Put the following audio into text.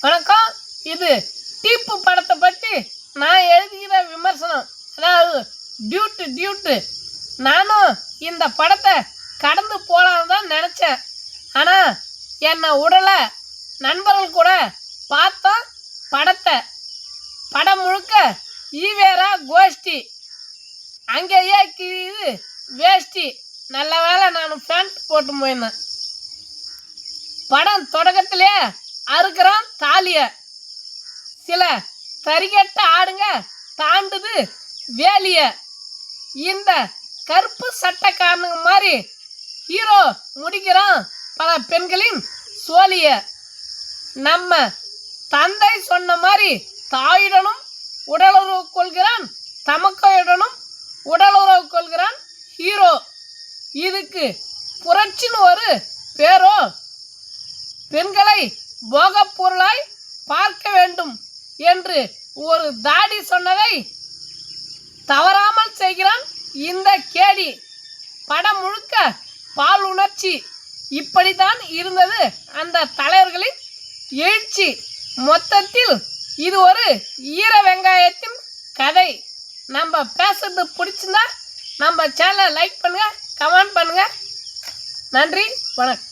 வணக்கம். இது டீப்பு படத்தை பற்றி நான் எழுதுகிற விமர்சனம். அதாவது டியூட்டு. நானும் இந்த படத்தை கடந்து போகலான்னு தான் நினச்சேன். ஆனால் என்னை உடலை நண்பர்கள் கூட பார்த்தோம் படத்தை. படம் முழுக்க ஈவேரா கோஷ்டி, அங்கேயே கிழியுது வேஷ்டி. நல்ல வேலை நான் பேண்ட் போட்டு போயிருந்தேன். படம் தொடக்கத்திலே அறுக்கிறான் தாலிய. சில தறிகட்ட ஆடுங்க தாண்டுது வேலிய. இந்த கருப்பு சட்டைக்காரனுங்க மாதிரி ஹீரோ முடிக்கிறான் பல பெண்களின் சோழிய. நம்ம தந்தை சொன்ன மாதிரி தாயுடனும் உடலுறவு கொள்கிறான், தமக்கையுடனும் உடலுறவு கொள்கிறான் ஹீரோ. இதுக்கு புரட்சின்னு ஒரு பேரோ. பெண்களை போகப் பொருளாய் பார்க்க வேண்டும் என்று ஒரு தாடி சொன்னதை தவறாமல் செய்கிறான் இந்த கேடி. படம் முழுக்க பால் உணர்ச்சி. இப்படித்தான் இருந்தது அந்த தலைவர்களின் எழுச்சி. மொத்தத்தில் இது ஒரு ஈர வெங்காயத்தின் கதை. நம்ம பேசுறது பிடிச்சிருந்தா நம்ம சேனலை லைக் பண்ணுங்க, கமெண்ட் பண்ணுங்க. நன்றி, வணக்கம்.